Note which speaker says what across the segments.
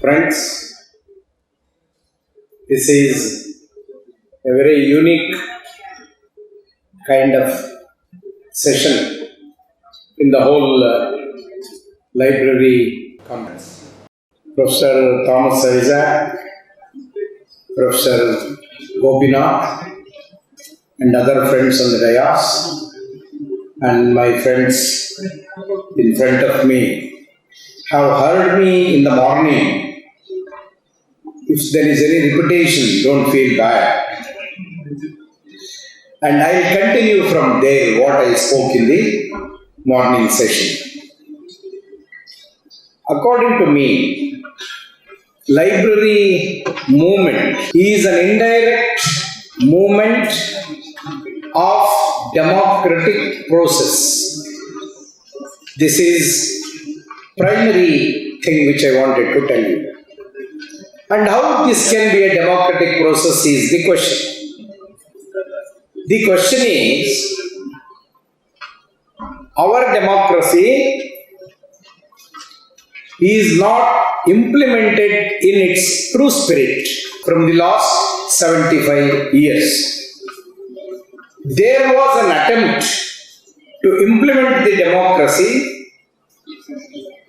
Speaker 1: Friends, this is a very unique kind of session in the whole library conference. Professor Thomas Isaac, Professor Gopinath, and other friends on the dais, and my friends in front of me have heard me in the morning. If there is any repetition, don't feel bad. And I will continue from there what I spoke in the morning session. According to me, library movement is an indirect movement of democratic process. This is primary thing which I wanted to tell you. And how this can be a democratic process is the question. The question is, our democracy is not implemented in its true spirit from the last 75 years. There was an attempt to implement the democracy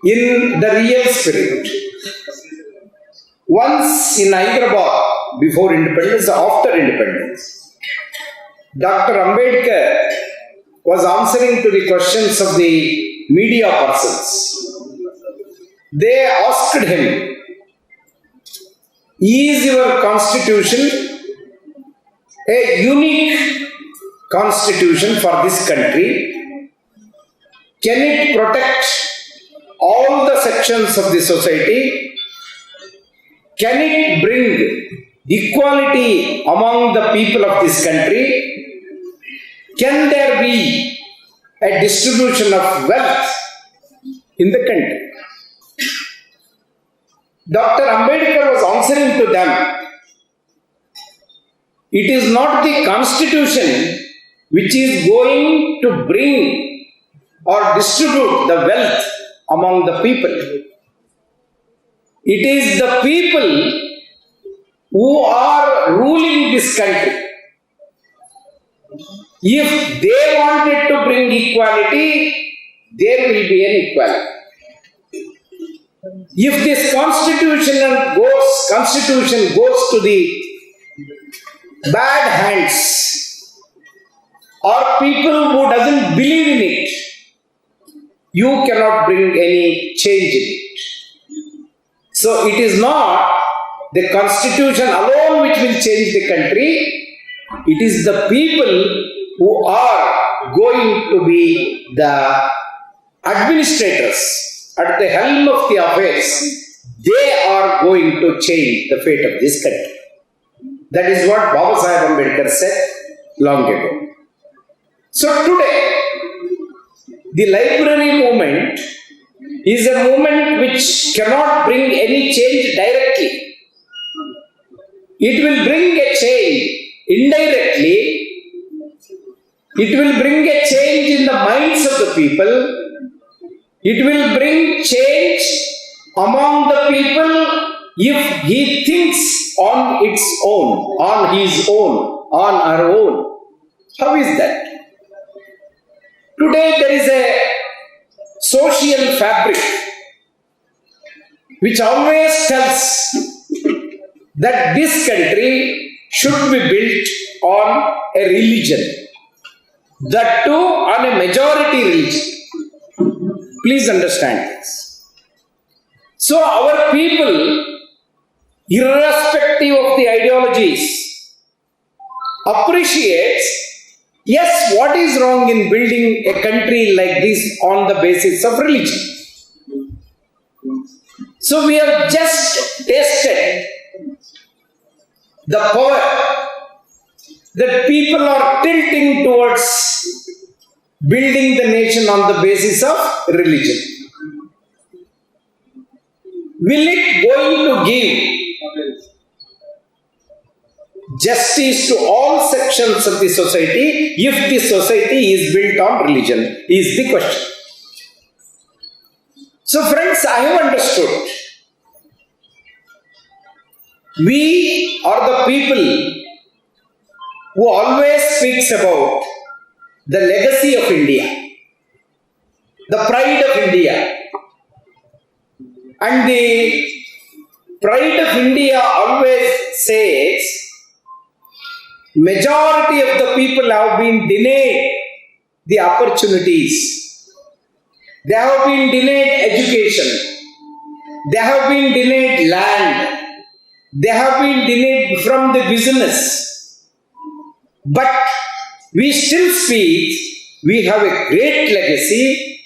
Speaker 1: in the real spirit. Once in Hyderabad, before independence, after independence, Dr. Ambedkar was answering to the questions of the media persons. They asked him, is your constitution a unique constitution for this country? Can it protect all the sections of the society? Can it bring equality among the people of this country? Can there be a distribution of wealth in the country? Dr. Ambedkar was answering to them, it is not the constitution which is going to bring or distribute the wealth among the people. It is the people who are ruling this country. If they wanted to bring equality, there will be an equality. If this constitution goes to the bad hands or people who doesn't believe in it, you cannot bring any change in it. So it is not the constitution alone which will change the country. It is the people who are going to be the administrators at the helm of the affairs. They are going to change the fate of this country. That is what Baba Sahib Ambedkar said long ago. So today, the library movement is a movement which cannot bring any change directly. It will bring a change indirectly. It will bring a change in the minds of the people. It will bring change among the people if he thinks on its own, on his own, on her own. How is that? Today there is a social fabric which always tells that this country should be built on a religion, that too on a majority religion. Please understand this. So our people, irrespective of the ideologies, appreciates, yes, what is wrong in building a country like this on the basis of religion? So we have just tasted the power that people are tilting towards building the nation on the basis of religion. Will it going to give justice to all sections of the society if the society is built on religion, is the question. So friends, I have understood We are the people who always speaks about the legacy of India, the pride of India. And the pride of India always says, majority of the people have been denied the opportunities. They have been denied education. They have been denied land. They have been denied from the business. But we still speak, we have a great legacy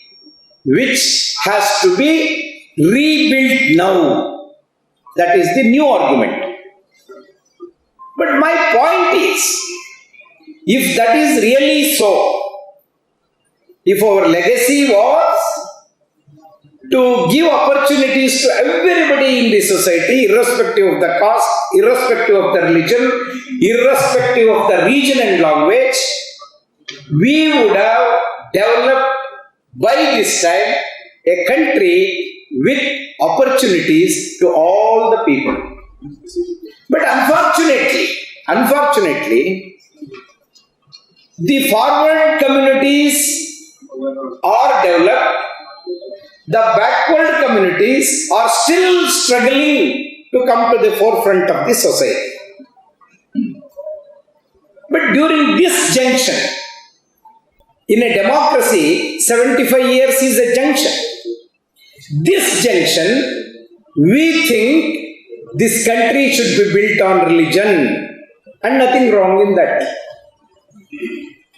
Speaker 1: which has to be rebuilt now. That is the new argument. But my point is, if that is really so, if our legacy was to give opportunities to everybody in the society, irrespective of the caste, irrespective of the religion, irrespective of the region and language, we would have developed by this time a country with opportunities to all the people. But unfortunately, the forward communities are developed, the backward communities are still struggling to come to the forefront of the society. But during this junction, in a democracy, 75 years is a junction. This junction, we think this country should be built on religion, and nothing wrong in that.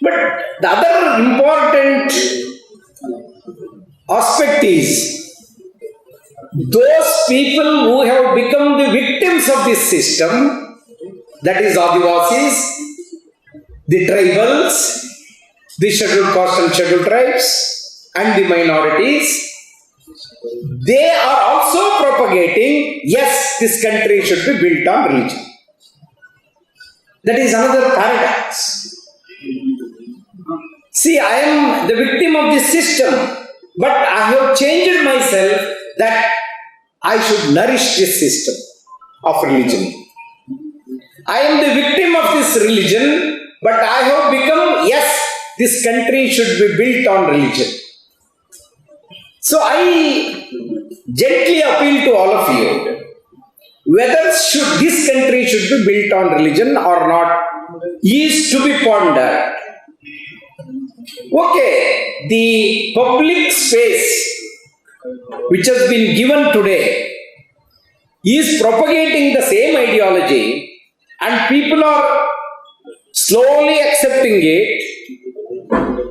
Speaker 1: But the other important aspect is, those people who have become the victims of this system, that is Adivasis, the tribals, the scheduled caste and scheduled tribes, and the minorities, they are also propagating, yes, this country should be built on religion. That is another paradox. See, I am the victim of this system, but I have changed myself that I should nourish this system of religion. I am the victim of this religion, but I have become, yes, this country should be built on religion. So I gently appeal to all of you, whether this country should be built on religion or not is to be pondered. Okay, the public space which has been given today is propagating the same ideology, and people are slowly accepting it.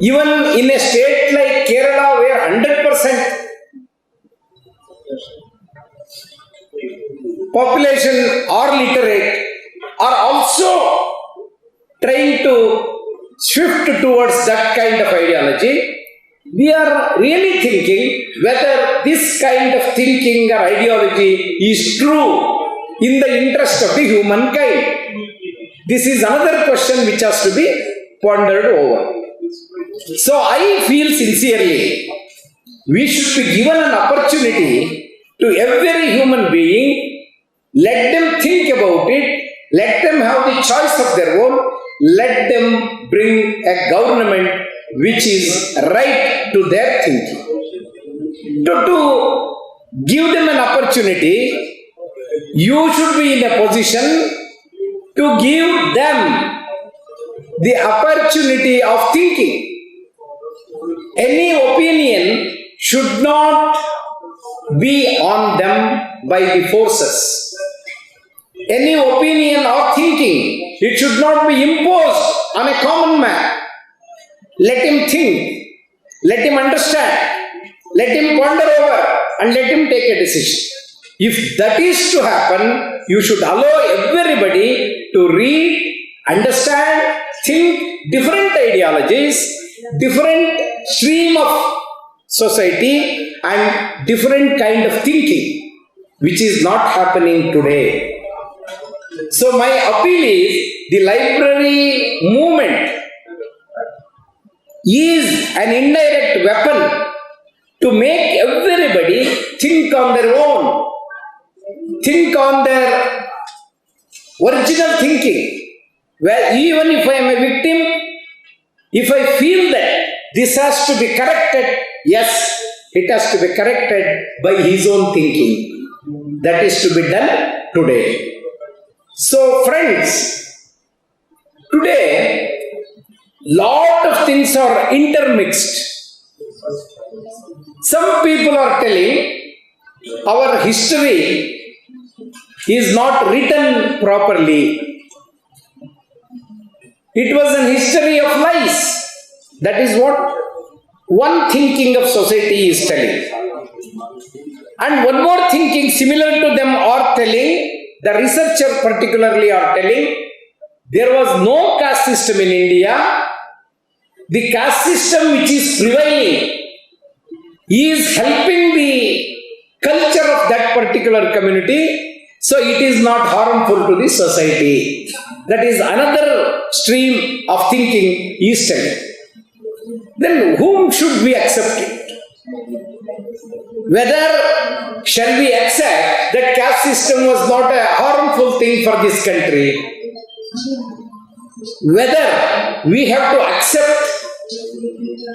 Speaker 1: Even in a state like Kerala, where 100% population are literate, are also trying to shift towards that kind of ideology. We are really thinking whether this kind of thinking or ideology is true in the interest of the humankind. This is another question which has to be pondered over. So I feel sincerely, we should be given an opportunity to every human being. Let them think about it. Let them have the choice of their own. Let them bring a government which is right to their thinking. To give them an opportunity, you should be in a position to give them the opportunity of thinking. Any opinion should not be on them by the forces. Any opinion or thinking, it should not be imposed on a common man. Let him think, let him understand, let him ponder over, and let him take a decision. If that is to happen, you should allow everybody to read, understand, think different ideologies, different stream of society, and different kind of thinking, which is not happening today. So my appeal is, the library movement is an indirect weapon to make everybody think on their own, think on their original thinking, where even if I am a victim, if I feel that this has to be corrected, yes, it has to be corrected by his own thinking. That is to be done today. So friends, today lot of things are intermixed. Some people are telling our history is not written properly. It was an history of lies. That is what one thinking of society is telling. And one more thinking similar to them are telling, the researcher particularly are telling, there was no caste system in India. The caste system which is prevailing is helping the culture of that particular community, so it is not harmful to the society. That is another stream of thinking is telling. Then whom should we accept it? Whether shall we accept that caste system was not a harmful thing for this country? Whether we have to accept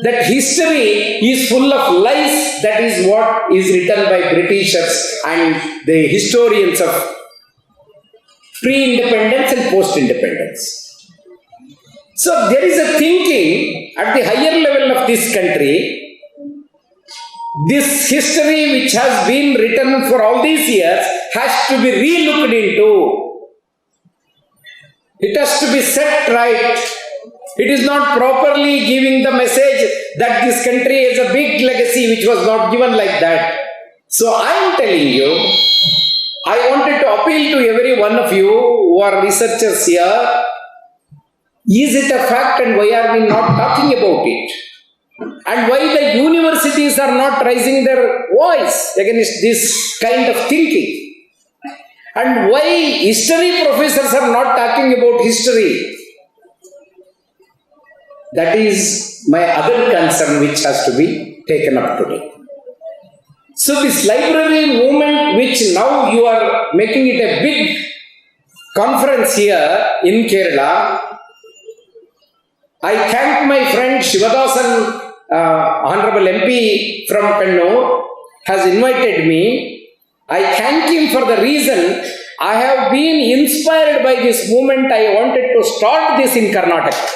Speaker 1: that history is full of lies, that is what is written by Britishers and the historians of pre-independence and post-independence. So there is a thinking at the higher level of this country, this history which has been written for all these years has to be re-looked into. It has to be set right. It is not properly giving the message that this country has a big legacy which was not given like that. So I am telling you, I wanted to appeal to every one of you who are researchers here. Is it a fact and why are we not talking about it? And why the universities are not raising their voice against this kind of thinking? And why history professors are not talking about history? That is my other concern which has to be taken up today. So this library movement, which now you are making it a big conference here in Kerala, I thank my friend Shivadasan, Honorable MP from Kannur, has invited me. I thank him for the reason I have been inspired by this movement. I wanted to start this in Karnataka.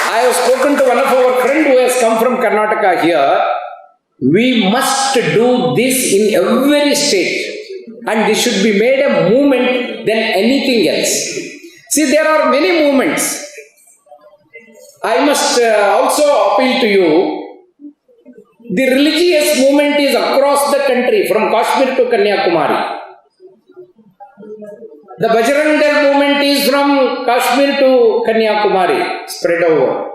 Speaker 1: I have spoken to one of our friends who has come from Karnataka here. We must do this in every state, and this should be made a movement than anything else. See, there are many movements. I must also appeal to you. The religious movement is across the country, from Kashmir to Kanyakumari. The Bajrang Dal movement is from Kashmir to Kanyakumari, spread over.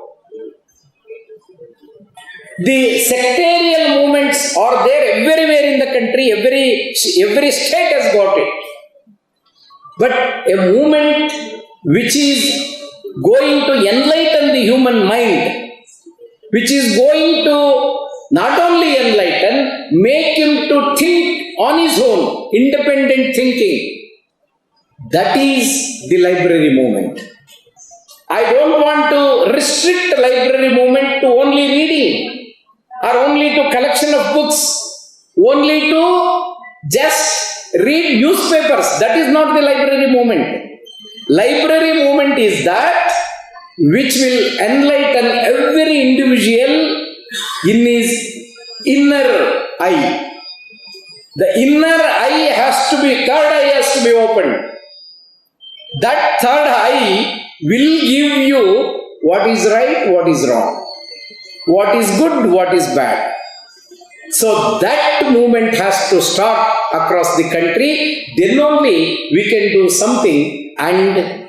Speaker 1: The sectarial movements are there everywhere in the country, every state has got it. But a movement which is going to enlighten the human mind, which is going to not only enlighten, make him to think on his own, independent thinking, that is the library movement. I don't want to restrict library movement to only reading, or only to collection of books, only to just read newspapers. That is not the library movement. Library movement is that which will enlighten every individual in his inner eye. The inner eye has to be, third eye has to be opened. That third eye will give you what is right, what is wrong, what is good, what is bad. So that movement has to start across the country. Then only we can do something and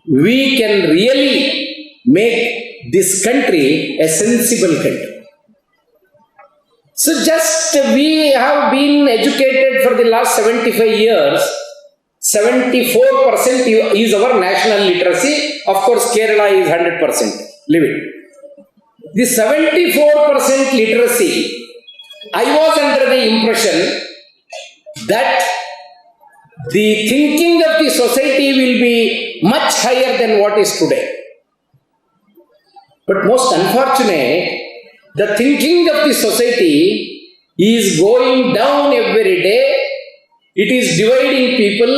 Speaker 1: we can really make this country a sensible country. So just we have been educated for the last 75 years. 74% is our national literacy. Of course, Kerala is 100% living. The 74% literacy, I was under the impression that the thinking of the society will be much higher than what is today. But most unfortunate, the thinking of the society is going down every day. It is dividing people,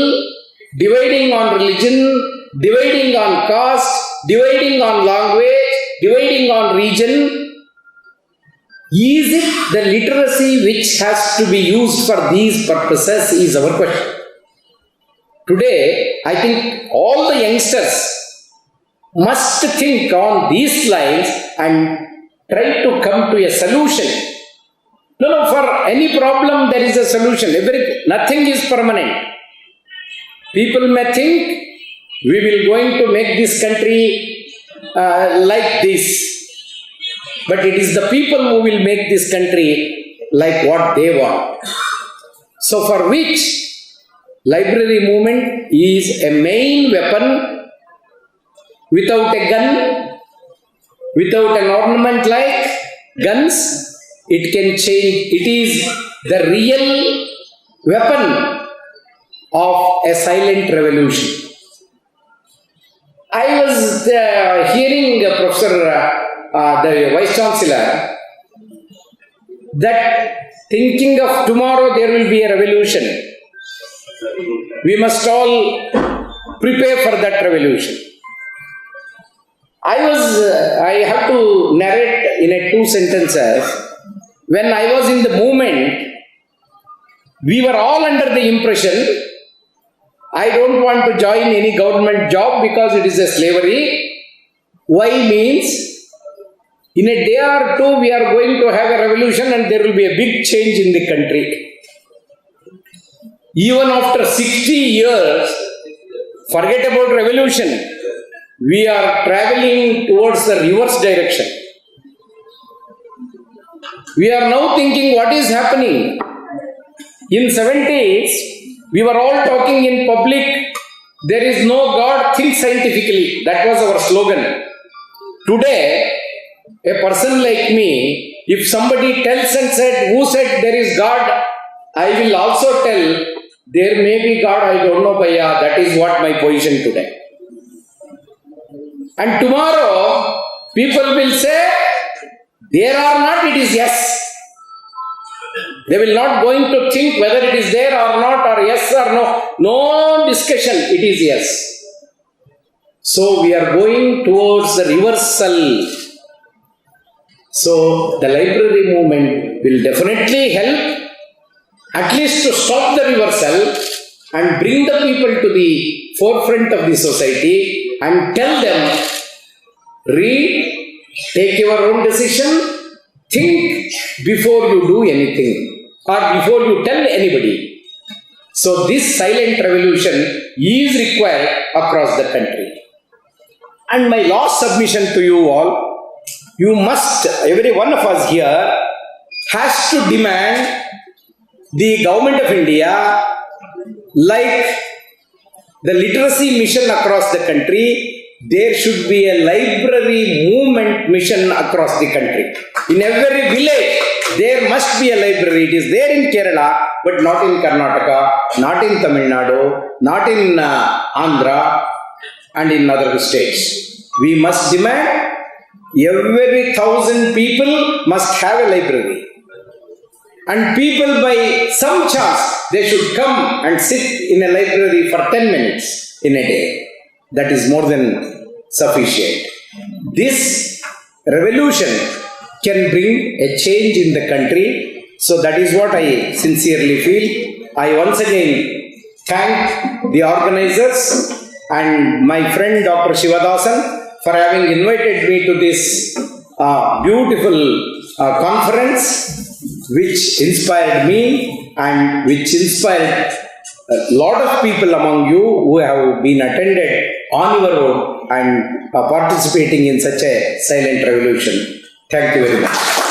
Speaker 1: dividing on religion, dividing on caste, dividing on language, dividing on region. Is it the literacy which has to be used for these purposes is our question. Today, I think all the youngsters must think on these lines and try to come to a solution. No, for any problem there is a solution. Nothing is permanent. People may think we will going to make this country like this. But it is the people who will make this country like what they want. So for which library movement is a main weapon. Without a gun, without an ornament like guns, it can change. It is the real weapon of a silent revolution. I was hearing Professor, the Vice Chancellor, that thinking of tomorrow there will be a revolution. We must all prepare for that revolution. I have to narrate in 2 sentences. When I was in the movement, we were all under the impression, I don't want to join any government job because it is a slavery. Why means, in a day or two we are going to have a revolution and there will be a big change in the country. Even after 60 years, forget about revolution. We are traveling towards the reverse direction. We are now thinking what is happening. In 70s, we were all talking in public, there is no God, think scientifically. That was our slogan. Today, a person like me, if somebody tells and said, who said there is God, I will also tell, there may be God, I don't know, Bhaiya. That is what my position today. And tomorrow, people will say, there or not, it is yes. They will not going to think whether it is there or not, or yes or no. No discussion, it is yes. So we are going towards the reversal. So the library movement will definitely help, at least to stop the reversal and bring the people to the forefront of the society and tell them, read, take your own decision, think before you do anything or before you tell anybody. So this silent revolution is required across the country. And my last submission to you all, you must, every one of us here has to demand the government of India, like the literacy mission across the country, there should be a library movement mission across the country. In every village, there must be a library. It is there in Kerala, but not in Karnataka, not in Tamil Nadu, not in Andhra, and in other states. We must demand every 1,000 people must have a library. And people, by some chance, they should come and sit in a library for 10 minutes in a day. That is more than sufficient. This revolution can bring a change in the country. So that is what I sincerely feel. I once again thank the organizers and my friend Dr. Shivadasan for having invited me to this beautiful conference, which inspired me and which inspired a lot of people among you who have been attended on your own and participating in such a silent revolution. Thank you very much.